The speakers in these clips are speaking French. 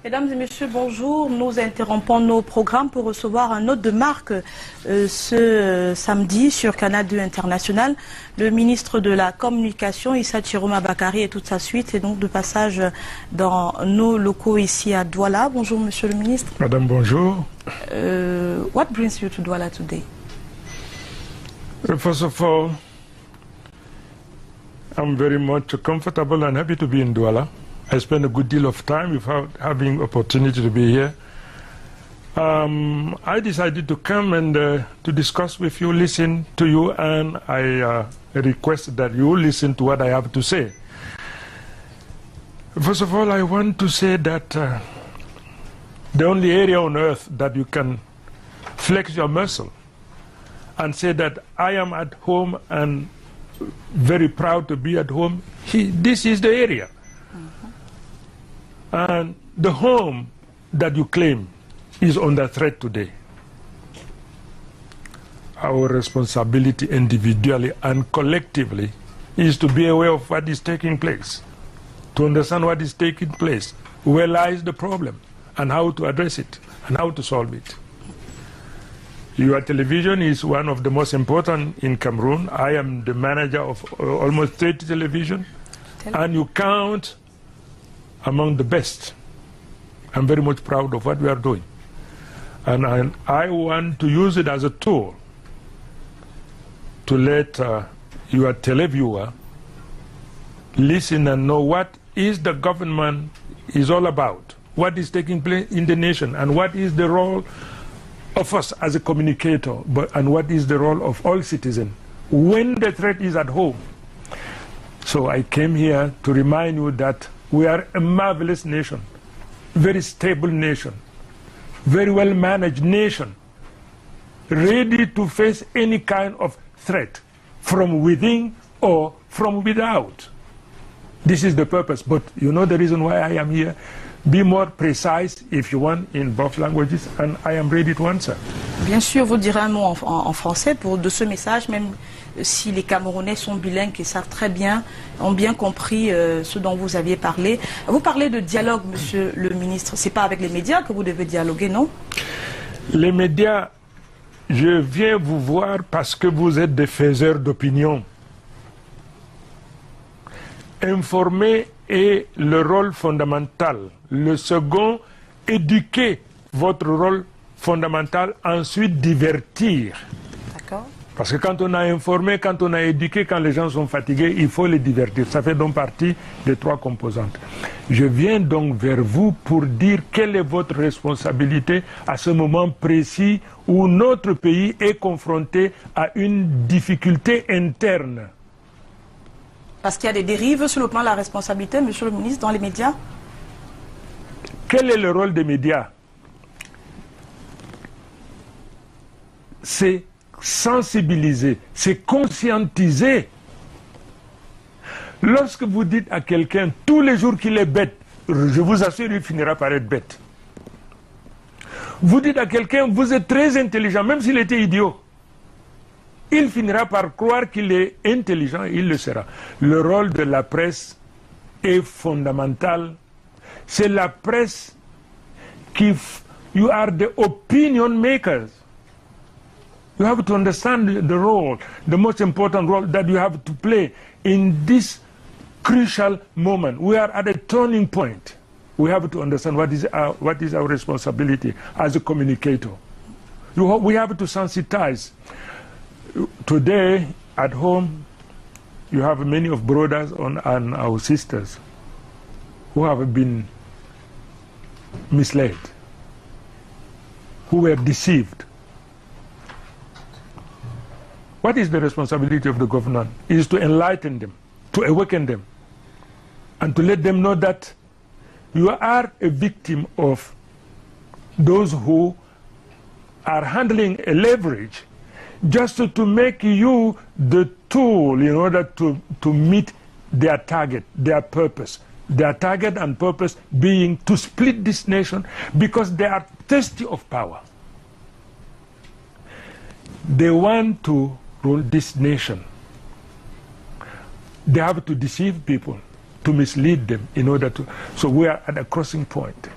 Mesdames et messieurs, bonjour. Nous interrompons nos programmes pour recevoir un hôte de marque ce samedi sur Canal 2 International. Le ministre de la Communication, Issa Chiroma Bakari, et toute sa suite est donc de passage dans nos locaux ici à Douala. Bonjour, monsieur le ministre. Madame, bonjour. What brings you to Douala today? First of all, I'm very much comfortable and happy to be in Douala. I spend a good deal of time without having opportunity to be here. I decided to come and to discuss with you, listen to you, and I request that you listen to what I have to say. First of all, I want to say that the only area on earth that you can flex your muscle and say that I am at home and very proud to be at home, this is the area. And the home that you claim is under threat today. Our responsibility individually and collectively is to be aware of what is taking place, to understand what is taking place, where lies the problem, and how to address it, and how to solve it. Your television is one of the most important in Cameroon. I am the manager of almost 30 television, and you count among the best. I'm very much proud of what we are doing. And I want to use it as a tool to let your televiewer listen and know what is the government is all about, what is taking place in the nation, and what is the role of us as a communicator, and what is the role of all citizens when the threat is at home. So I came here to remind you that we are a marvelous nation, very stable nation, very well managed nation, ready to face any kind of threat from within or from without. This is the purpose, but you know the reason why I am here. Be more precise, if you want, in both languages, and I am ready to answer. Bien sûr, vous direz un mot en français de ce message, même si les Camerounais sont bilingues et savent très bien, ont bien compris ce dont vous aviez parlé. Vous parlez de dialogue, monsieur le ministre. C'est pas avec les médias que vous devez dialoguer, non? Les médias, je viens vous voir parce que vous êtes des faiseurs d'opinion. Informer est le rôle fondamental. Le second, éduquer, votre rôle fondamental. Ensuite, divertir. D'accord. Parce que quand on a informé, quand on a éduqué, quand les gens sont fatigués, il faut les divertir. Ça fait donc partie des trois composantes. Je viens donc vers vous pour dire quelle est votre responsabilité à ce moment précis où notre pays est confronté à une difficulté interne. Parce qu'il y a des dérives sur le plan de la responsabilité, monsieur le ministre, dans les médias? Quel est le rôle des médias? C'est sensibiliser, c'est conscientiser. Lorsque vous dites à quelqu'un tous les jours qu'il est bête, je vous assure, il finira par être bête. Vous dites à quelqu'un, vous êtes très intelligent, même s'il était idiot. Il finira par croire qu'il est intelligent, il le sera. Le rôle de la presse est fondamental. C'est la presse qui... You are the opinion makers. You have to understand the role, the most important role that you have to play in this crucial moment. We are at a turning point. We have to understand what is our responsibility as a communicator. We have to sensitize. Today, at home, you have many of brothers and our sisters who have been misled, who were deceived. What is the responsibility of the government? It is to enlighten them, to awaken them, and to let them know that you are a victim of those who are handling a leverage just to make you the tool in order to meet their target, their purpose. Their target and purpose being to split this nation because they are thirsty of power. They want to rule this nation. They have to deceive people, to mislead them in order to... So we are at a crossing point.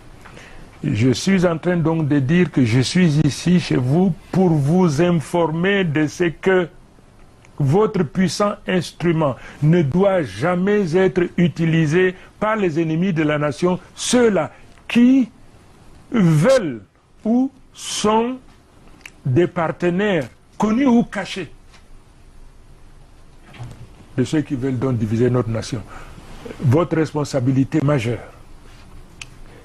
Je suis en train donc de dire que je suis ici chez vous pour vous informer de ce que votre puissant instrument ne doit jamais être utilisé par les ennemis de la nation, ceux-là qui veulent ou sont des partenaires connus ou cachés de ceux qui veulent donc diviser notre nation. Votre responsabilité majeure,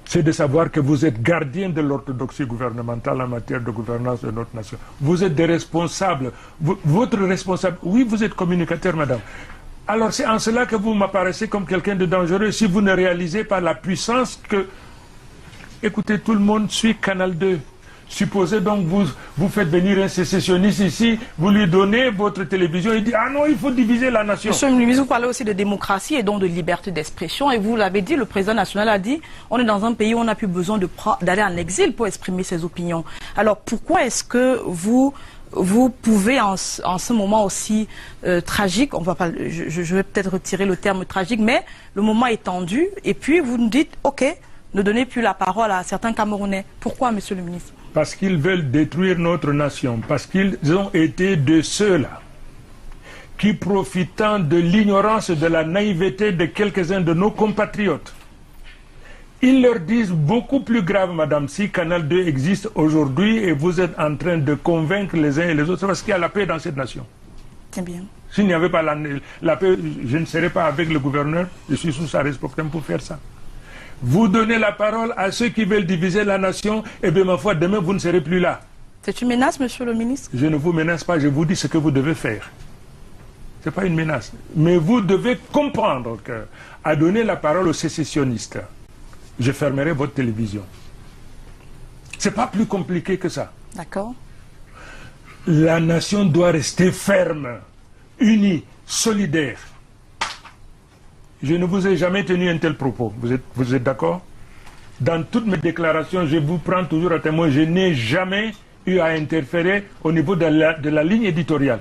c'est de savoir que vous êtes gardien de l'orthodoxie gouvernementale en matière de gouvernance de notre nation. Vous êtes des responsables. Votre responsable, oui, vous êtes communicateur, madame. Alors c'est en cela que vous m'apparaissez comme quelqu'un de dangereux si vous ne réalisez pas la puissance que... Écoutez, tout le monde suit Canal 2. Supposez donc vous faites venir un sécessionniste ici, vous lui donnez votre télévision, il dit « Ah non, il faut diviser la nation ». Monsieur le ministre, vous parlez aussi de démocratie et donc de liberté d'expression. Et vous l'avez dit, le président national a dit « On est dans un pays où on n'a plus besoin d'aller en exil pour exprimer ses opinions ». Alors pourquoi est-ce que vous pouvez, en ce moment aussi tragique, on va pas, je vais peut-être retirer le terme tragique, mais le moment est tendu, et puis vous nous dites « Ok, ne donnez plus la parole à certains Camerounais ». Pourquoi, monsieur le ministre? Parce qu'ils veulent détruire notre nation, parce qu'ils ont été de ceux-là qui, profitant de l'ignorance et de la naïveté de quelques-uns de nos compatriotes, ils leur disent beaucoup plus grave, madame, si Canal 2 existe aujourd'hui et vous êtes en train de convaincre les uns et les autres, parce qu'il y a la paix dans cette nation. Très bien. S'il n'y avait pas la paix, je ne serais pas avec le gouverneur, je suis sous sa responsabilité pour faire ça. Vous donnez la parole à ceux qui veulent diviser la nation, et bien ma foi, demain vous ne serez plus là. C'est une menace, monsieur le ministre? Je ne vous menace pas, je vous dis ce que vous devez faire. Ce n'est pas une menace. Mais vous devez comprendre qu'à donner la parole aux sécessionnistes, je fermerai votre télévision. Ce n'est pas plus compliqué que ça. D'accord. La nation doit rester ferme, unie, solidaire. Je ne vous ai jamais tenu un tel propos. Vous êtes d'accord? Dans toutes mes déclarations, je vous prends toujours à témoin. Je n'ai jamais eu à interférer au niveau de la ligne éditoriale.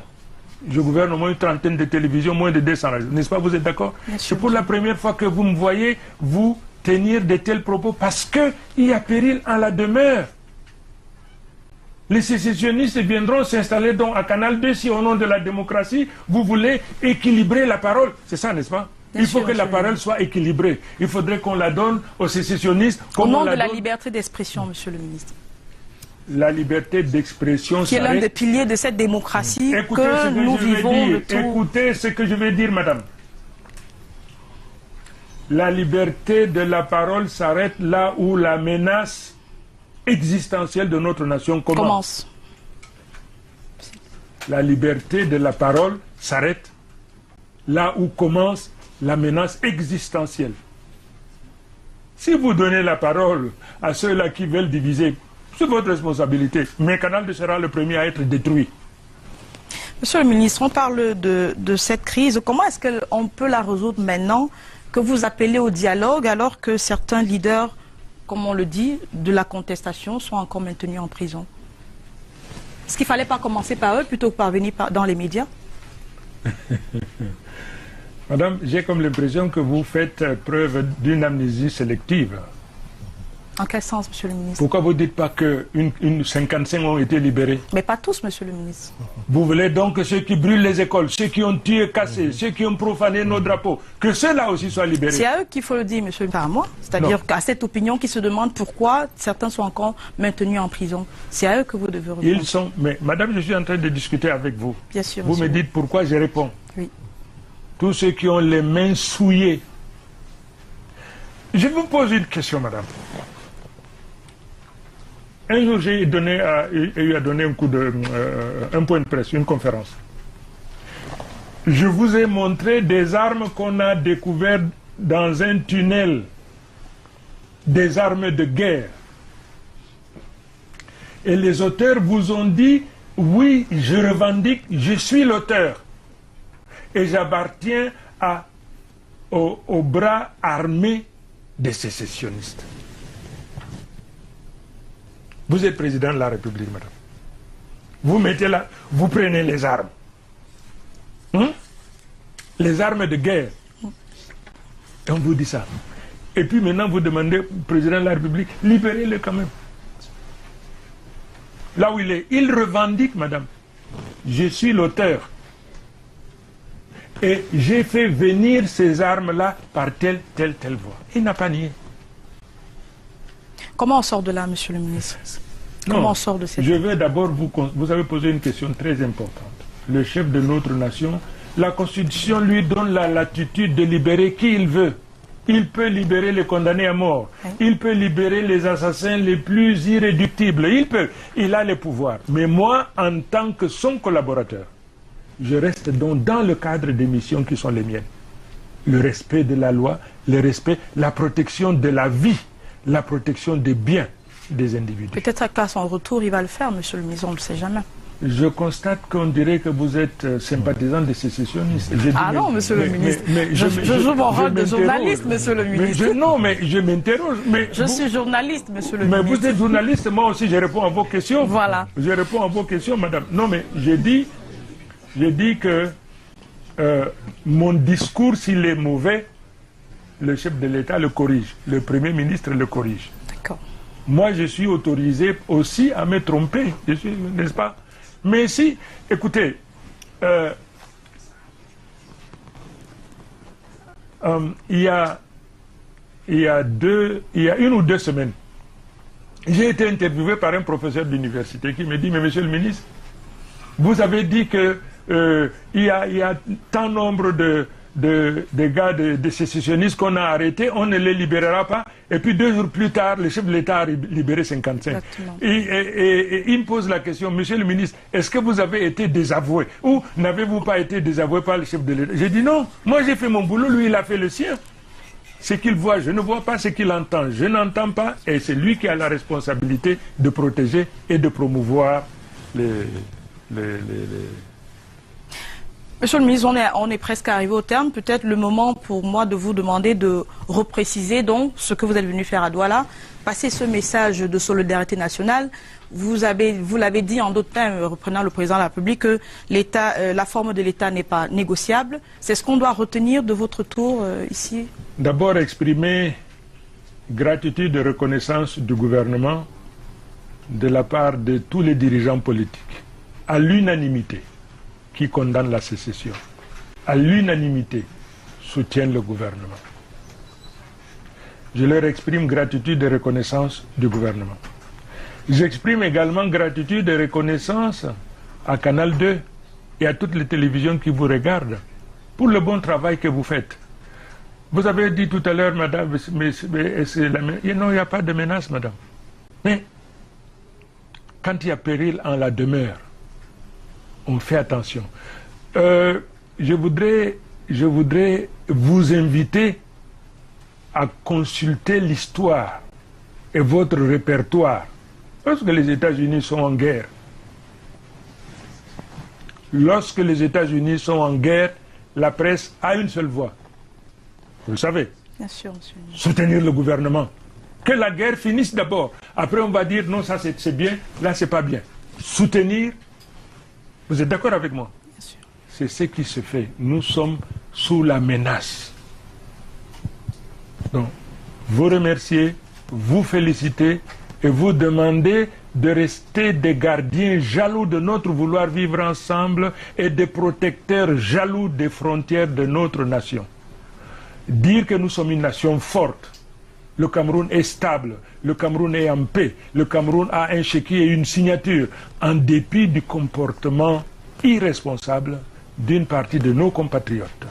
Je gouverne au moins une trentaine de télévisions, moins de 200 radios. N'est-ce pas? Vous êtes d'accord? C'est pour la première fois que vous me voyez vous tenir de tels propos parce qu'il y a péril en la demeure. Les sécessionnistes viendront s'installer donc à Canal 2 si au nom de la démocratie, vous voulez équilibrer la parole. C'est ça, n'est-ce pas? Il faut que la parole soit équilibrée. Il faudrait qu'on la donne aux sécessionnistes. Au nom de la liberté d'expression, monsieur le ministre. La liberté d'expression... Qui est l'un des piliers de cette démocratie que nous vivons. Écoutez ce que je vais dire, madame. La liberté de la parole s'arrête là où la menace existentielle de notre nation commence. La liberté de la parole s'arrête là où commence la menace existentielle. Si vous donnez la parole à ceux-là qui veulent diviser, c'est votre responsabilité. Mais Canal 2 sera le premier à être détruit. Monsieur le ministre, on parle de cette crise. Comment est-ce qu'on peut la résoudre maintenant que vous appelez au dialogue alors que certains leaders, comme on le dit, de la contestation sont encore maintenus en prison? Est-ce qu'il ne fallait pas commencer par eux plutôt que par venir dans les médias? Madame, j'ai comme l'impression que vous faites preuve d'une amnésie sélective. En quel sens, monsieur le ministre? Pourquoi vous ne dites pas que 55 ont été libérés? Mais pas tous, monsieur le ministre. Vous voulez donc que ceux qui brûlent les écoles, ceux qui ont tué, cassé, ceux qui ont profané nos drapeaux, que ceux-là aussi soient libérés? C'est à eux qu'il faut le dire, monsieur, pas à moi. C'est-à-dire qu'à cette opinion qui se demande pourquoi certains sont encore maintenus en prison. C'est à eux que vous devez répondre. Ils sont... Mais madame, je suis en train de discuter avec vous. Bien sûr, vous me dites pourquoi, je réponds. Oui. Tous ceux qui ont les mains souillées. Je vous pose une question, madame. Un jour, j'ai eu à donner un point de presse, une conférence. Je vous ai montré des armes qu'on a découvertes dans un tunnel, des armes de guerre. Et les auteurs vous ont dit, oui, je revendique, je suis l'auteur. Et j'appartiens au bras armé des sécessionnistes. Vous êtes président de la République, madame. Vous mettez là, vous prenez les armes. Les armes de guerre. Et on vous dit ça. Et puis maintenant, vous demandez au président de la République, libérez-le quand même. Là où il est, il revendique, madame. Je suis l'auteur. Et j'ai fait venir ces armes-là par telle voie. Il n'a pas nié. Comment on sort de là, monsieur le ministre? Comment on sort de cette... Je vais d'abord vous avez posé une question très importante. Le chef de notre nation, la Constitution lui donne la latitude de libérer qui il veut. Il peut libérer les condamnés à mort. Oui. Il peut libérer les assassins les plus irréductibles. Il a les pouvoirs. Mais moi, en tant que son collaborateur, je reste donc dans le cadre des missions qui sont les miennes. Le respect de la loi, le respect, la protection de la vie, la protection des biens des individus. Peut-être qu'à son retour, il va le faire, monsieur le ministre, on ne le sait jamais. Je constate qu'on dirait que vous êtes sympathisant des sécessionnistes. Non, monsieur le ministre. Je joue mon rôle de journaliste, monsieur le ministre. Non, mais je m'interroge. Je suis journaliste, monsieur le ministre. Mais vous êtes journaliste, moi aussi, je réponds à vos questions. Voilà. Je réponds à vos questions, madame. Non, mais j'ai dit que mon discours, s'il est mauvais, le chef de l'État le corrige. Le Premier ministre le corrige. D'accord. Moi, je suis autorisé aussi à me tromper, n'est-ce pas? Mais si, écoutez, il y a une ou deux semaines, j'ai été interviewé par un professeur d'université qui me dit, mais monsieur le ministre, vous avez dit que il y a tant nombre de gars de sécessionnistes qu'on a arrêtés, on ne les libérera pas. Et puis 2 jours plus tard, le chef de l'État a libéré 55. Et il me pose la question, monsieur le ministre, est-ce que vous avez été désavoué? Ou n'avez-vous pas été désavoué par le chef de l'État? J'ai dit non, moi j'ai fait mon boulot, lui il a fait le sien. Ce qu'il voit, je ne vois pas. Ce qu'il entend, je n'entends pas. Et c'est lui qui a la responsabilité de protéger et de promouvoir Monsieur le ministre, on est presque arrivé au terme. Peut-être le moment pour moi de vous demander de repréciser donc ce que vous êtes venu faire à Douala, passer ce message de solidarité nationale. Vous l'avez dit en d'autres termes, reprenant le président de la République, que la forme de l'État n'est pas négociable. C'est ce qu'on doit retenir de votre tour ici? D'abord, exprimer gratitude et reconnaissance du gouvernement de la part de tous les dirigeants politiques, à l'unanimité, qui condamnent la sécession, à l'unanimité, soutiennent le gouvernement. Je leur exprime gratitude et reconnaissance du gouvernement. J'exprime également gratitude et reconnaissance à Canal 2 et à toutes les télévisions qui vous regardent pour le bon travail que vous faites. Vous avez dit tout à l'heure, madame, non, il n'y a pas de menace, madame. Mais quand il y a péril en la demeure, on fait attention. Je voudrais vous inviter à consulter l'histoire et votre répertoire. Lorsque les États-Unis sont en guerre, la presse a une seule voix. Vous le savez. Bien sûr, monsieur. Soutenir le gouvernement. Que la guerre finisse d'abord. Après, on va dire non, ça c'est bien, là c'est pas bien. Soutenir. Vous êtes d'accord avec moi? Bien sûr. C'est ce qui se fait. Nous sommes sous la menace. Donc, vous remercier, vous féliciter et vous demander de rester des gardiens jaloux de notre vouloir vivre ensemble et des protecteurs jaloux des frontières de notre nation. Dire que nous sommes une nation forte. Le Cameroun est stable, le Cameroun est en paix, le Cameroun a un chéquier et une signature, en dépit du comportement irresponsable d'une partie de nos compatriotes.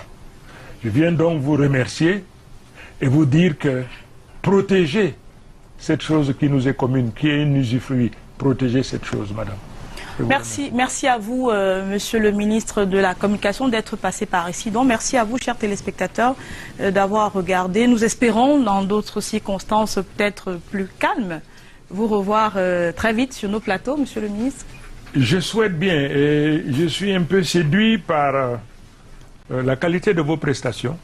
Je viens donc vous remercier et vous dire que protéger cette chose qui nous est commune, qui est une usufruit, protéger cette chose, madame. Merci à vous, monsieur le ministre de la Communication, d'être passé par ici. Donc, merci à vous, chers téléspectateurs, d'avoir regardé. Nous espérons, dans d'autres circonstances peut-être plus calmes, vous revoir très vite sur nos plateaux, monsieur le ministre. Je souhaite bien, et je suis un peu séduit par la qualité de vos prestations.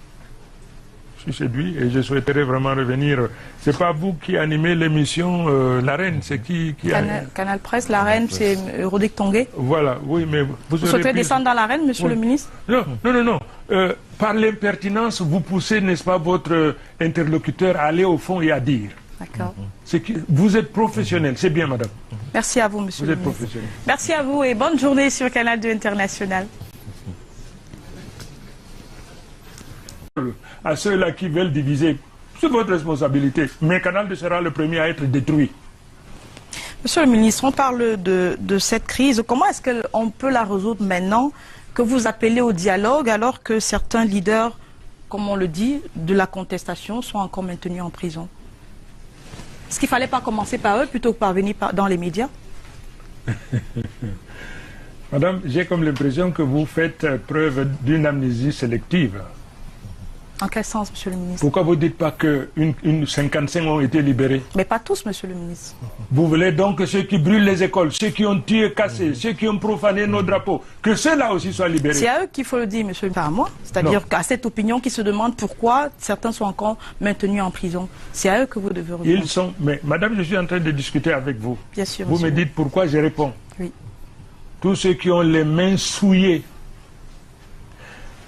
suis séduit et je souhaiterais vraiment revenir. C'est pas vous qui animez l'émission L'Arène, c'est qui Canal Presse, l'Arène, c'est Rodrigue Tongué. Voilà, oui, mais vous souhaitez descendre dans l'arène, monsieur le ministre? Non. Par l'impertinence, vous poussez, n'est-ce pas, votre interlocuteur à aller au fond et à dire. D'accord. Vous êtes professionnel, c'est bien, madame. Merci à vous, monsieur le ministre. Vous êtes professionnel. Merci à vous et bonne journée sur Canal 2 International. À ceux-là qui veulent diviser, c'est votre responsabilité. Mais Canal 2 sera le premier à être détruit. Monsieur le ministre, on parle de cette crise. Comment est-ce qu'on peut la résoudre maintenant que vous appelez au dialogue alors que certains leaders, comme on le dit, de la contestation sont encore maintenus en prison? Est-ce qu'il ne fallait pas commencer par eux plutôt que par venir dans les médias? Madame, j'ai comme l'impression que vous faites preuve d'une amnésie sélective. En quel sens, monsieur le ministre? Pourquoi vous ne dites pas qu'une 55 ont été libérés? Mais pas tous, monsieur le ministre. Vous voulez donc que ceux qui brûlent les écoles, ceux qui ont tué, cassé, ceux qui ont profané nos drapeaux, que ceux-là aussi soient libérés? C'est à eux qu'il faut le dire, monsieur le ministre, pas à moi. C'est-à-dire qu'à cette opinion qui se demande pourquoi certains sont encore maintenus en prison. C'est à eux que vous devez répondre. Ils sont... Mais madame, je suis en train de discuter avec vous. Bien sûr, vous me dites pourquoi, je réponds. Oui. Tous ceux qui ont les mains souillées.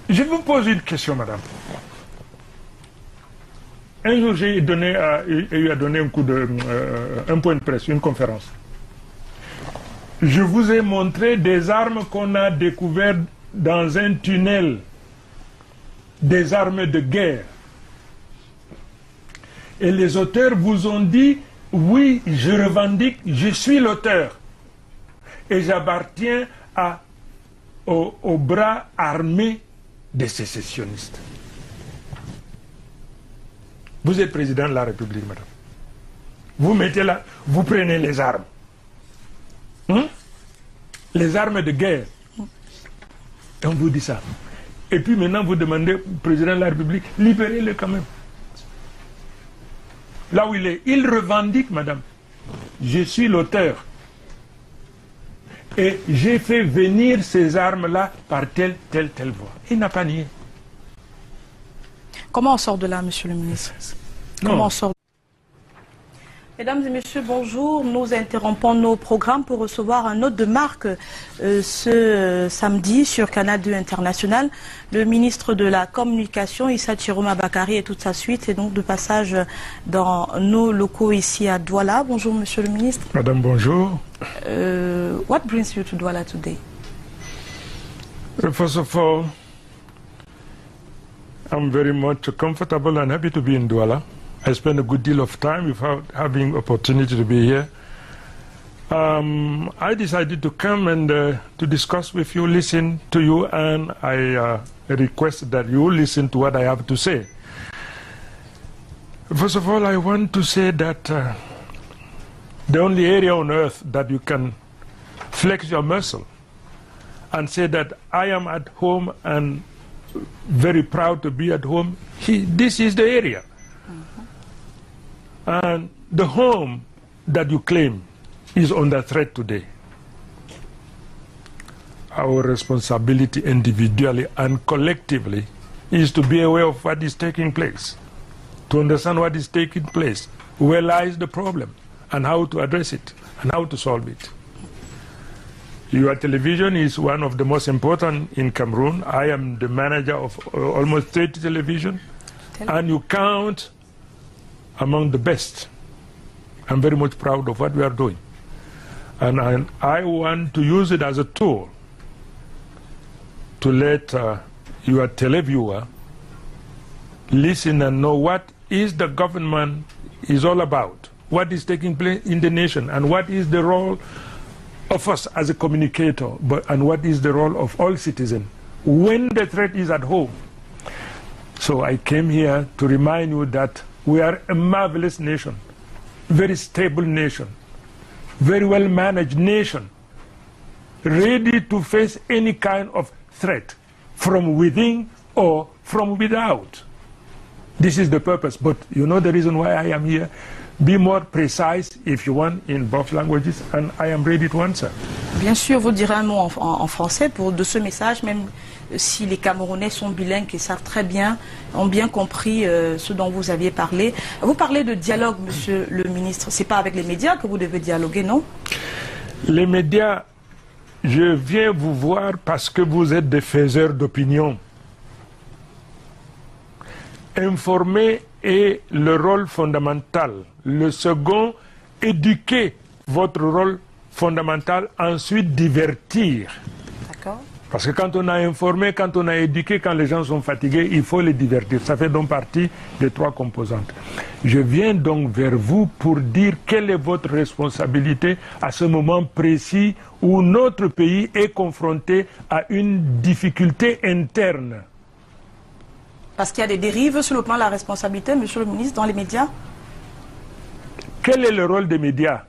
Je vous pose une question, madame. Un jour, j'ai eu à donner un point de presse, une conférence. Je vous ai montré des armes qu'on a découvertes dans un tunnel, des armes de guerre. Et les auteurs vous ont dit, oui, je revendique, je suis l'auteur. Et j'appartiens au bras armé des sécessionnistes. Vous êtes président de la République, madame. Vous mettez là, vous prenez les armes. Les armes de guerre. Et on vous dit ça. Et puis maintenant, vous demandez au président de la République, libérez-le quand même. Là où il est, il revendique, madame. Je suis l'auteur. Et j'ai fait venir ces armes-là par telle voie. Il n'a pas nié. Comment on sort de là, monsieur le ministre? Comment on sort? Mesdames et messieurs, bonjour. Nous interrompons nos programmes pour recevoir un hôte de marque ce samedi sur Canal 2 International. Le ministre de la Communication, Issa Chiroma Bakari, et toute sa suite est donc de passage dans nos locaux ici à Douala. Bonjour, monsieur le ministre. Madame, bonjour. What brings you to Douala today? First of all, I'm very much comfortable and happy to be in Douala. I spend a good deal of time without having opportunity to be here. I decided to come and to discuss with you, listen to you, and I request that you listen to what I have to say. First of all, I want to say that the only area on earth that you can flex your muscle and say that I am at home and very proud to be at home, this is the area. And the home that you claim is under threat today. Our responsibility individually and collectively is to be aware of what is taking place, to understand what is taking place, where lies the problem, and how to address it, and how to solve it. Your television is one of the most important in Cameroon. I am the manager of almost 30 television, and you count among the best. I'm very much proud of what we are doing. And I want to use it as a tool to let your televiewer listen and know what is the government is all about, what is taking place in the nation, and what is the role of us as a communicator, and what is the role of all citizens when the threat is at home. So I came here to remind you that we are a marvelous nation, very stable nation, very well managed nation, ready to face any kind of threat from within or from without. This is the purpose, but you know the reason why I am here. Be more precise, if you want, in both languages, and I am ready to answer. Bien sûr, vous direz un mot en français de ce message, même si les Camerounais sont bilingues et savent très bien, ont bien compris ce dont vous aviez parlé. Vous parlez de dialogue, monsieur le ministre. C'est pas avec les médias que vous devez dialoguer, non? Les médias, je viens vous voir parce que vous êtes des faiseurs d'opinion. Informer est le rôle fondamental. Le second, éduquer, votre rôle fondamental. Ensuite, divertir. D'accord. Parce que quand on a informé, quand on a éduqué, quand les gens sont fatigués, il faut les divertir. Ça fait donc partie des trois composantes. Je viens donc vers vous pour dire quelle est votre responsabilité à ce moment précis où notre pays est confronté à une difficulté interne. Parce qu'il y a des dérives sur le plan de la responsabilité, monsieur le ministre, dans les médias? Quel est le rôle des médias?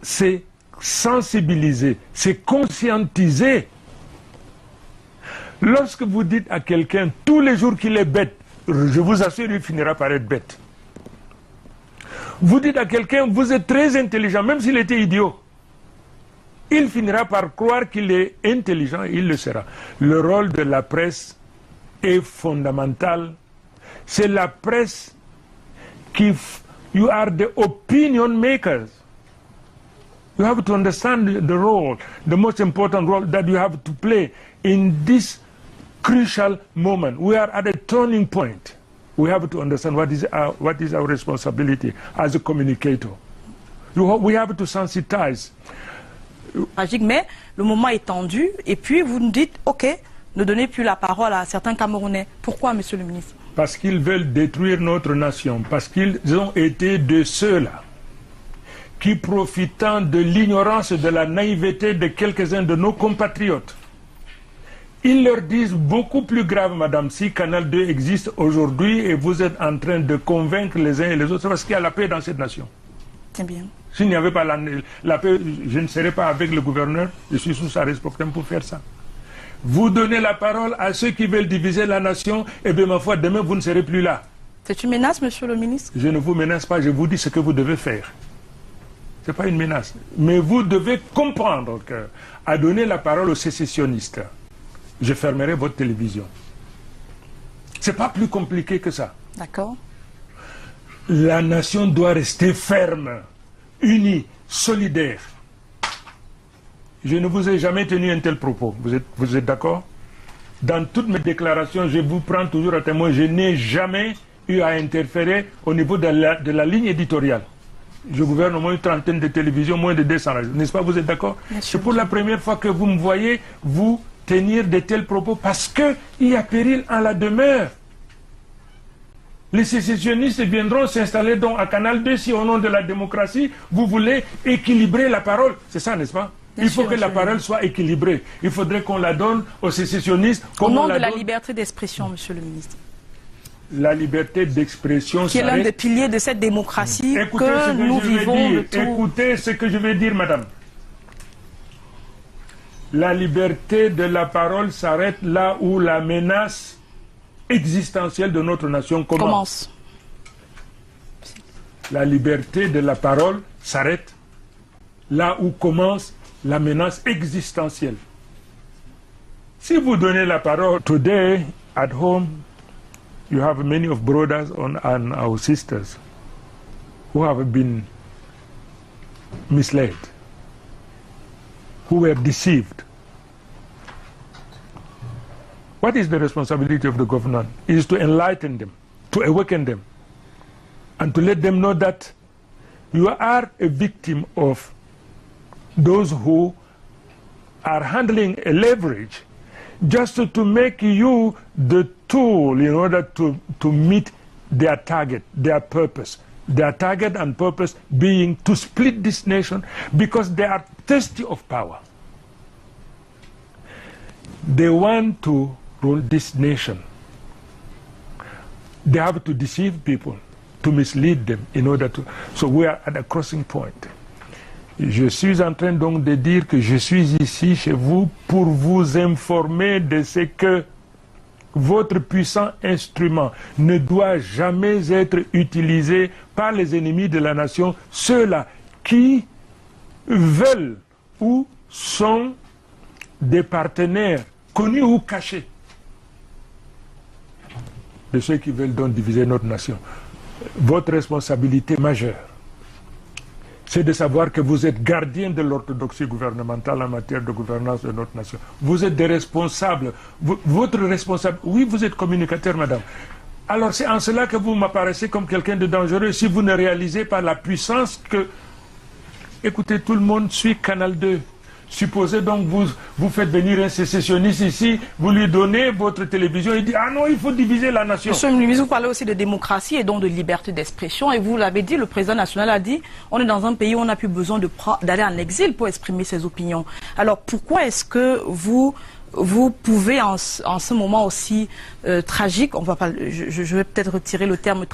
C'est sensibiliser, c'est conscientiser. Lorsque vous dites à quelqu'un tous les jours qu'il est bête, je vous assure, il finira par être bête. Vous dites à quelqu'un, vous êtes très intelligent, même s'il était idiot. Il finira par croire qu'il est intelligent, il le sera. Le rôle de la presse est fondamental. C'est la presse qui... You are the opinion makers. You have to understand the role, the most important role that you have to play in this crucial moment. We are at a turning point. We have to understand what is our responsibility as a communicator. We have to sensitize. Tragique, mais le moment est tendu et puis vous nous dites, ok, ne donnez plus la parole à certains Camerounais. Pourquoi, monsieur le ministre? Parce qu'ils veulent détruire notre nation, parce qu'ils ont été de ceux-là qui, profitant de l'ignorance et de la naïveté de quelques-uns de nos compatriotes, ils leur disent beaucoup plus grave, madame, si Canal 2 existe aujourd'hui et vous êtes en train de convaincre les uns et les autres, c'est parce qu'il y a la paix dans cette nation. Très bien. S'il n'y avait pas la paix, je ne serais pas avec le gouverneur, je suis sous sa responsabilité pour faire ça. Vous donnez la parole à ceux qui veulent diviser la nation, et bien ma foi, demain vous ne serez plus là. C'est une menace, monsieur le ministre? Je ne vous menace pas, je vous dis ce que vous devez faire. Ce n'est pas une menace. Mais vous devez comprendre qu'à donner la parole aux sécessionnistes, je fermerai votre télévision. Ce n'est pas plus compliqué que ça. D'accord. La nation doit rester ferme, unie, solidaire. Je ne vous ai jamais tenu un tel propos. Vous êtes d'accord? Dans toutes mes déclarations, je vous prends toujours à témoin. Je n'ai jamais eu à interférer au niveau de la ligne éditoriale. Je gouverne au moins une trentaine de télévisions, moins de 200 radios. N'est-ce pas? Vous êtes d'accord? C'est pour la première fois que vous me voyez vous tenir de tels propos parce qu'il y a péril en la demeure. Les sécessionnistes viendront s'installer donc à Canal 2 si au nom de la démocratie, vous voulez équilibrer la parole. C'est ça, n'est-ce pas? Il faut que la parole soit équilibrée. Il faudrait qu'on la donne aux sécessionnistes. Au nom de la liberté d'expression, monsieur le ministre. La liberté d'expression, qui est l'un des piliers de cette démocratie que nous vivons. Écoutez ce que je vais dire, madame. La liberté de la parole s'arrête là où la menace existentielle de notre nation commence. La liberté de la parole s'arrête là où commence la menace existentielle. Si vous donnez la parole, today at home, you have many of brothers and our sisters who have been misled, who were deceived. What is the responsibility of the government? It is to enlighten them, to awaken them, and to let them know that you are a victim of those who are handling a leverage just to make you the tool in order to meet their target, their purpose. Their target and purpose being to split this nation because they are thirsty of power. They want to rule this nation. They have to deceive people, to mislead them in order to... So we are at a crossing point. Je suis en train donc de dire que je suis ici chez vous pour vous informer de ce que votre puissant instrument ne doit jamais être utilisé par les ennemis de la nation, ceux-là qui veulent ou sont des partenaires connus ou cachés de ceux qui veulent donc diviser notre nation. Votre responsabilité majeure, c'est de savoir que vous êtes gardien de l'orthodoxie gouvernementale en matière de gouvernance de notre nation. Vous êtes des responsables. Votre responsable, oui, vous êtes communicateur, madame. Alors c'est en cela que vous m'apparaissez comme quelqu'un de dangereux si vous ne réalisez pas la puissance que... Écoutez, tout le monde suit Canal 2. Supposez donc vous faites venir un sécessionniste ici, vous lui donnez votre télévision, il dit « Ah non, il faut diviser la nation ». Monsieur le ministre, vous parlez aussi de démocratie et donc de liberté d'expression. Et vous l'avez dit, le président national a dit « On est dans un pays où on n'a plus besoin d'aller en exil pour exprimer ses opinions ». Alors pourquoi est-ce que vous pouvez, en ce moment aussi tragique, je vais peut-être retirer le terme